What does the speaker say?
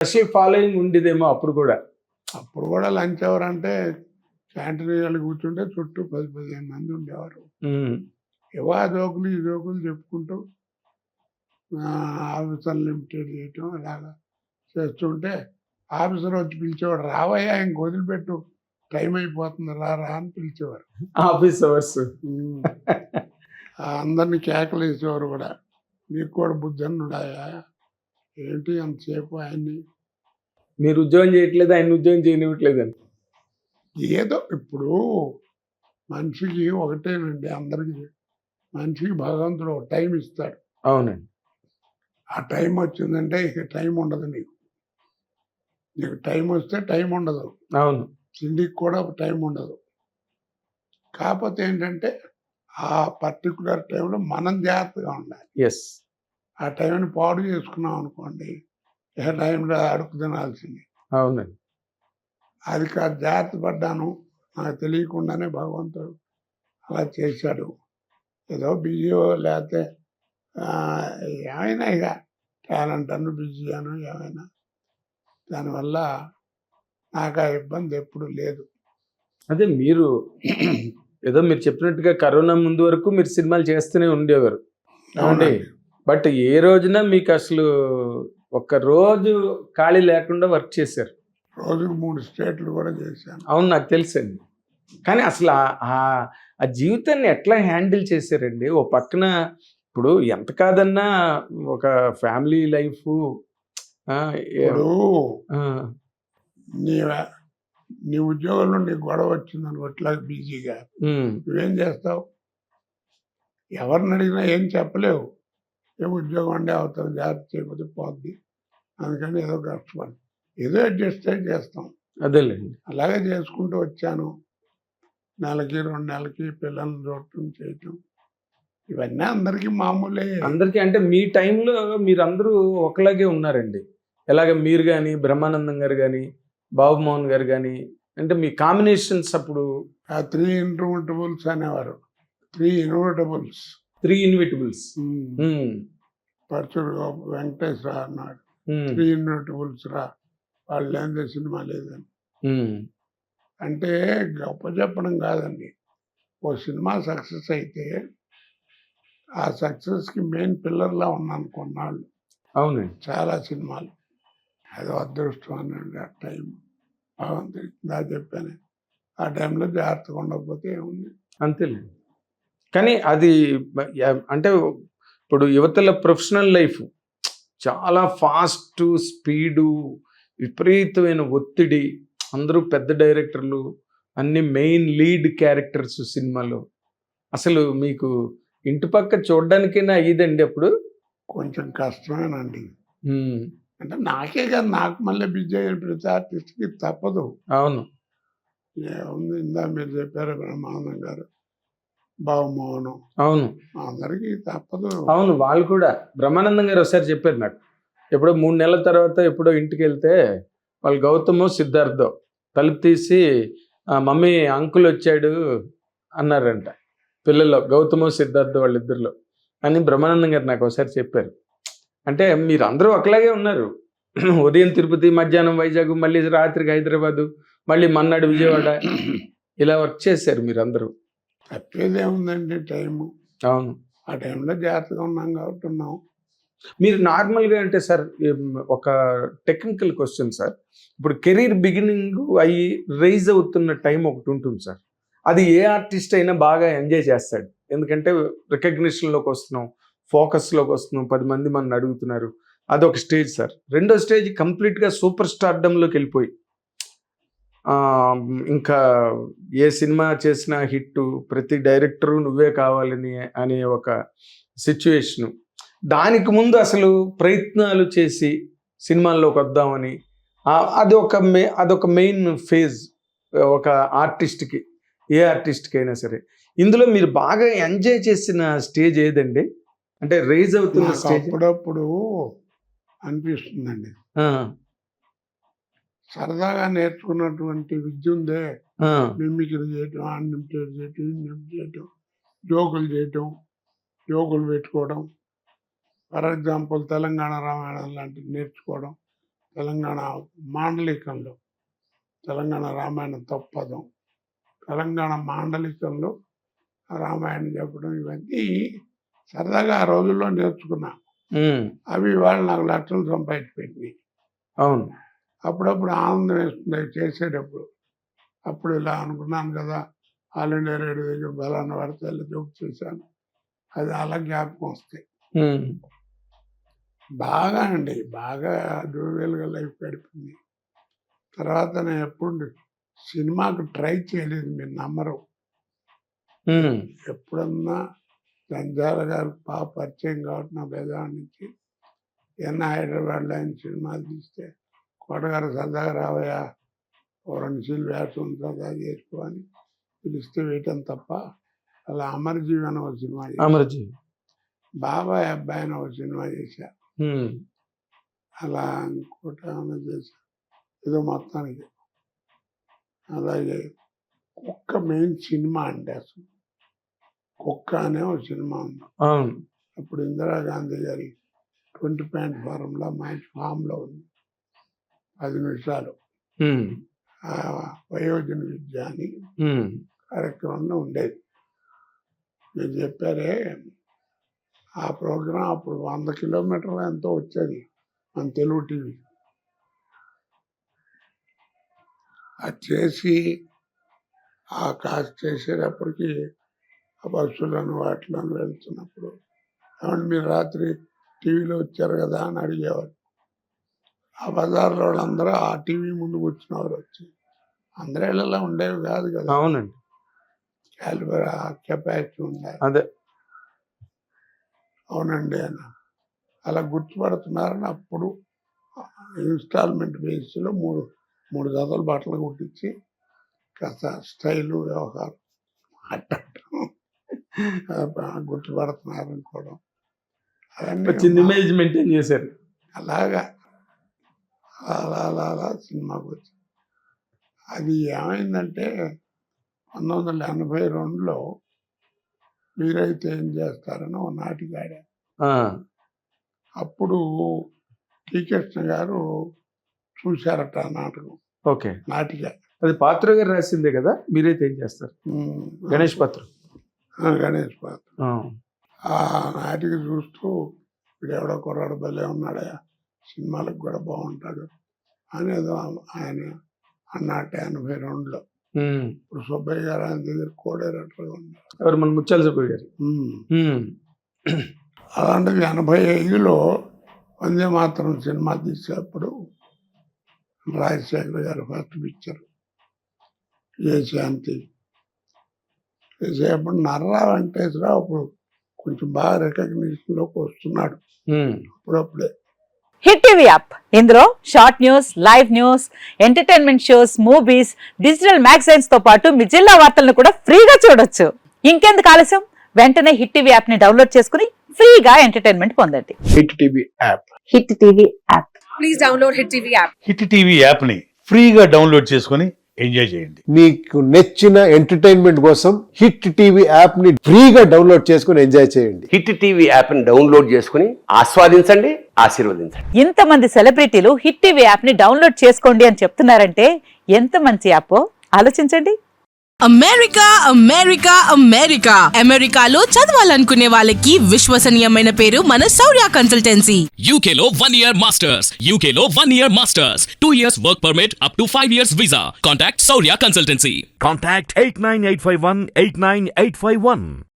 Special following ఉండేదేమో అప్పుడు కూడా. అప్పుడు కూడా లంచ్ అవర్ అంటే క్యాంటీన్ కూర్చుంటే చుట్టూ 10-15 మంది ఉండేవారు. ఏవో ఆ జోకులు ఈ జోకులు చెప్పుకుంటూ ఆఫీసర్లు లిమిటెడ్ చేయటం అలాగా చేస్తుంటే ఆఫీసర్ వచ్చి పిలిచేవాడు, రావయ్యా ఇంక వదిలిపెట్టు, టైం అయిపోతుంది రా రా అని పిలిచేవారు. ఆఫీస్ అవర్స్ అందరినీ కేకలు వేసేవారు కూడా. మీకు కూడా బుద్ధి అన్నాడాయా, ఏంటి అంతసేపు ఆయన్ని, మీరు ఉద్యోగం చేయట్లేదు, ఆయన ఉద్యోగం చేయనివ్వట్లేదని. ఏదో ఇప్పుడు మనిషికి ఒకటేనండి, అందరికి మనిషికి భగవంతుడు ఒక టైం ఇస్తాడు. అవునండి. ఆ టైం వచ్చిందంటే ఇక టైం ఉండదు నీకు. నీకు టైం వస్తే టైం ఉండదు. అవును. తిండికి కూడా టైం ఉండదు. కాకపోతే ఏంటంటే ఆ పర్టికులర్ టైంలో మనం జాగ్రత్తగా ఉండాలి. ఎస్. ఆ టైంని పాడు చేసుకున్నాం అనుకోండి, ఏ టైంలో అడుగు తినాల్సింది. అవునండి. అది కాదు, జాగ్రత్త పడ్డాను, నాకు తెలియకుండానే భగవంతుడు అలా చేశాడు. ఏదో బిజీయో లేకపోతే ఏమైనా ఇక టాలెంట్ అను బిజీ అను ఏమైనా, దానివల్ల నాకు ఆ ఇబ్బంది ఎప్పుడు లేదు. అదే మీరు ఏదో మీరు చెప్పినట్టుగా కరోనా ముందు వరకు మీరు సినిమాలు చేస్తూనే ఉండేవారు. అవునండి. బట్ ఏ రోజున మీకు అసలు ఒక్క రోజు ఖాళీ లేకుండా వర్క్ చేశారు. రోజుకు 3 స్టేట్లు కూడా చేశాను. అవును, నాకు తెలుసండి. కానీ అసలు ఆ జీవితాన్ని ఎట్లా హ్యాండిల్ చేశారండి? ఓ పక్కన ఇప్పుడు ఎంత కాదన్నా ఒక ఫ్యామిలీ లైఫ్. ఇప్పుడు నీ ఉద్యోగంలో నీకు గొడవ వచ్చిందని అట్లా బిజీగా నువ్వేం చేస్తావు? ఎవరిని అడిగినా ఏం చెప్పలేవు. ఏ ఉద్యోగం అంటే అవుతావు, జాగ్రత్త చేయకపోతే పోద్ది, అందుకని ఏదో కష్టపడి ఏదో అడ్జస్ట్ అయి చేస్తాం. అదేలేండి. అలాగే చేసుకుంటూ వచ్చాను. నెలకి 2 నెలలకి పిల్లల్ని చూడటం చేయటం ఇవన్నీ అందరికీ మామూలే. అందరికీ అంటే మీ టైంలో మీరందరూ ఒకలాగే ఉన్నారండి. ఎలాగ మీరు కానీ, బ్రహ్మానందం గారు కానీ, బాబుమోహన్ గారు కానీ, అంటే మీ కాంబినేషన్స్ అప్పుడు 3 ఇన్విటబుల్స్ అనేవారు. 3 ఇన్విటబుల్స్. 3 ఇన్విటబుల్స్. పరచుడు వెంకటేశ్వర అన్నాడు, 3 ఇన్విటబుల్స్ రా, వాళ్ళు లేనిదే సినిమా లేదని. అంటే గొప్ప చెప్పడం కాదండి. ఓ సినిమా సక్సెస్ అయితే ఆ సక్సెస్కి మెయిన్ పిల్లర్లా ఉన్నాను కొన్నాళ్ళు. అవునండి. చాలా సినిమాలు అదో అదృష్టం అనండి. ఆ టైం బాగుంది, దా చెప్పాను, ఆ టైంలో జాగ్రత్తగా ఉండకపోతే ఏముంది, అంతేలేండి. కానీ అది అంటే ఇప్పుడు యువతల ప్రొఫెషనల్ లైఫ్ చాలా ఫాస్ట్ స్పీడు, విపరీతమైన ఒత్తిడి, అందరూ పెద్ద డైరెక్టర్లు, అన్ని మెయిన్ లీడ్ క్యారెక్టర్స్ సినిమాలో. అసలు మీకు ఇంటి పక్క చూడడానికైనా అయ్యిదండి అప్పుడు? కొంచెం కష్టమేనండి. అంటే నాకే కాదు, నాకు మళ్ళీ బిజీ అయిన ప్రతి ఆర్టిస్ట్కి తప్పదు. అవును. ఏముంది, ఇందా మీరు చెప్పారు బ్రహ్మానందం గారు, బాబుమోహన్, అవును, అందరికీ తప్పదు. అవును. వాళ్ళు కూడా బ్రహ్మానందం గారు ఒకసారి చెప్పారు నాకు, ఎప్పుడో 3 నెలల తర్వాత ఎప్పుడో ఇంటికి వెళ్తే వాళ్ళు గౌతమో సిద్ధార్థో తలుపు తీసి మమ్మీ అంకుల్ వచ్చాడు అన్నారంట. పిల్లల్లో గౌతమో సిద్ధార్థ వాళ్ళిద్దరిలో అని బ్రహ్మానందం గారు నాకు ఒకసారి చెప్పారు. అంటే మీరు అందరూ ఒకలాగే ఉన్నారు. ఉదయం తిరుపతి, మధ్యాహ్నం వైజాగ్, మళ్ళీ రాత్రికి హైదరాబాదు, మళ్ళీ మన్నాడు విజయవాడ, ఇలా వర్క్ చేశారు మీరందరూ. తప్పేదేముందండి టైము. అవును. ఆ టైంలో జాగ్రత్తగా ఉన్నాం కాబట్టి ఉన్నాం. మీరు నార్మల్గా అంటే సార్, ఒక టెక్నికల్ క్వశ్చన్ సార్, ఇప్పుడు కెరీర్ బిగినింగ్ అయ్యి రైజ్ అవుతున్న టైం ఒకటి ఉంటుంది సార్. అది ఏ ఆర్టిస్ట్ అయినా బాగా ఎంజాయ్ చేస్తాడు. ఎందుకంటే రికగ్నిషన్లోకి వస్తున్నాం, ఫోకస్లోకి వస్తున్నాం, 10 మంది మన అడుగుతున్నారు, అదొక స్టేజ్ సార్. రెండో స్టేజ్ కంప్లీట్గా సూపర్ స్టార్డమ్లోకి వెళ్ళిపోయి ఇంకా ఏ సినిమా చేసినా హిట్టు, ప్రతి డైరెక్టరు నువ్వే కావాలని అనే ఒక సిచ్యువేషను. దానికి ముందు అసలు ప్రయత్నాలు చేసి సినిమాల్లోకి వద్దామని, అదొక మెయిన్ ఫేజ్ ఒక ఆర్టిస్ట్కి, ఏ ఆర్టిస్ట్కి అయినా సరే. ఇందులో మీరు బాగా ఎంజాయ్ చేసిన స్టేజ్ ఏదండి? అంటే రైజ్ అవుతున్న స్టేజ్. అప్పుడప్పుడు అనిపిస్తుందండి, సరదాగా నేర్చుకున్నటువంటి విద్య ఉందే, మిమిక్రీ చేయటం, అన్లిమిటెడ్ చేయటం, ఇన్లిమిటెడ్ చేయటం, జోకులు చేయటం, జోకులు పెట్టుకోవడం, ఫర్ ఎగ్జాంపుల్ తెలంగాణ రామాయణం లాంటివి నేర్చుకోవడం, తెలంగాణ మాండలికంలో తెలంగాణ రామాయణం తప్పదం, తెలంగాణ మాండలికంలో రామాయణం చెప్పడం, ఇవన్నీ సరదాగా ఆ రోజుల్లో నేర్చుకున్నా. అవి వాళ్ళు నాకు లక్షలు సంపాదించి పెట్టినాయి. అవును. అప్పుడప్పుడు ఆనందం వేస్తుంది అవి చేసేటప్పుడు. అప్పుడు ఇలా అనుకున్నాను కదా, ఆల్ ఇండియా రేడియో దగ్గర బలాన వార్తలు జోక్ చేశాను, అది అలా జ్ఞాపకం వస్తాయి. బాగా అండి, బాగా జోవియల్గా లైఫ్ గడిపింది. తర్వాత నేను ఎప్పుడు సినిమాకు ట్రై చేయలేదు, మీరు నమ్మరు. ఎప్పుడన్నా జంజాల గారు బాగా పరిచయం కాబట్టి నా బెజవాడ నుంచి హైదరాబాద్లో ఆయన సినిమాలు తీస్తే కోటగారు సరదాగా రావయ్యా, ఓ 2 సీన్లు వేసం సరదా చేసుకో అని పిలిస్తే వేయటం తప్ప, అలా అమరజీవి అని ఒక సినిమా అమరజీవి, బాబాయ్ అబ్బాయి అని ఒక సినిమా చేశా, అలా ఇంకోటి ఏమైనా చేశా ఏదో మొత్తానికి. అలాగే కుక్క మెయిన్ సినిమా అంటే అసలు కుక్క అనే ఒక సినిమా ఉంది. అప్పుడు ఇందిరాగాంధీ గారి 20 పాయింట్ ఫారంలో మంచి ఫామ్లో ఉంది, 10 నిమిషాలు వయోజన విద్య అని కార్యక్రమంలో ఉండేది. మీరు చెప్పారే ఆ ప్రోగ్రాం అప్పుడు 100 కిలోమీటర్లు ఎంతో వచ్చేది మన తెలుగు టీవీ. అది చేసి ఆ కాస్ట్ చేసేటప్పటికి ఆ బస్సులను వాటిలను వెళ్తున్నప్పుడు, ఏమంటే మీరు రాత్రి టీవీలో వచ్చారు కదా అని అడిగేవారు. ఆ బజార్లో వాళ్ళందరూ ఆ టీవీ ముందుకు వచ్చినవారు వచ్చి, అందరూ ఇళ్ళలో ఉండేవి కాదు కదా. అవునండి, క్యాలిబర్ కెపాసిటీ ఉండాలి. అదే అవునండి అన్న అలా గుర్తుపడుతున్నారని అప్పుడు ఇన్స్టాల్మెంట్ బేస్లో మూడు జతలు బట్టలు కుట్టించి కాస్త స్టైలు వ్యవహారం మాట్లాడటం గుర్తుపడుతున్నారు అనుకోవడం, చిన్న ఇమేజ్ మెయింటైన్ చేశారు. అలాగా అలా సినిమాకి వచ్చి అది ఏమైందంటే 1982లో మీరైతే ఏం చేస్తారని ఒక నాటిక ఆడా. అప్పుడు టి కృష్ణ గారు చూశారట ఆ నాటకం. ఓకే, నాటిక అది పాత్ర గారు రాసిందే కదా, మీరైతే ఏం చేస్తారు, గణేష్ పాత్ర. గణేష్ పాత్ర. ఆ నాటిక చూస్తూ ఇప్పుడు ఎవడో కుర్రాడు భలే ఉన్నాడా, సినిమాలకు కూడా బాగుంటాడు అనేది ఆయన అన్నట్టు 82లో. ఇప్పుడు సుబ్బయ్య గారు ఆయన దగ్గర కోడైరెక్టర్గా ఉన్నారు. ఎవరు, మన ముత్యాల సుబ్బయ్య గారు. అలాంటిది 85లో వందే మాతరం సినిమా తీసేటప్పుడు రాజశేఖర్ గారు ఫస్ట్ పిక్చర్ ఏ శాంతి చేసేటప్పుడు నర్రా వెంకటేశ్వరరావు అప్పుడు కొంచెం బాగా రికగ్నిషన్లోకి వస్తున్నాడు అప్పుడప్పుడే. హిట్ టీవీ యాప్, ఇందులో short news, live news, entertainment shows, movies, digital magazines తో పాటు మీ జిల్లా వార్తలను కూడా ఫ్రీగా చూడొచ్చు. ఇంకెందుకు ఆలస్యం, వెంటనే హిట్ టీవీ యాప్ ని డౌన్లోడ్ చేసుకుని ఫ్రీగా ఎంటర్టైన్మెంట్ పొందండి. Hit TV app. Hit TV app, please download hit TV app. Hit TV app ని ఫ్రీగా డౌన్లోడ్ చేసుకుని ఎంజాయ్ చేయండి. మీకు నచ్చిన ఎంటర్టైన్మెంట్ కోసం హిట్ టీవీ యాప్ ని ఫ్రీగా డౌన్లోడ్ చేసుకుని ఎంజాయ్ చేయండి. హిట్ టీవీ యాప్ ని డౌన్లోడ్ చేసుకుని ఆస్వాదించండి, ఆశీర్వదించండి. ఇంతమంది సెలబ్రిటీలు హిట్ టీవీ యాప్ ని డౌన్లోడ్ చేసుకోండి అని చెప్తున్నారంటే ఎంత మంచి యాప్ ఆలోచించండి. అమెరికా అమెరికా అమెరికా అమెరికాలో చదవాలనుకునే వాళ్ళకి విశ్వసనీయమైన పేరు మన శౌర్య కన్సల్టెన్సీ. UK లో 1 year masters, UK లో 1 year masters, 2 years work permit up to 5 years visa. Contact Saurya Consultancy. Contact 89851 89851.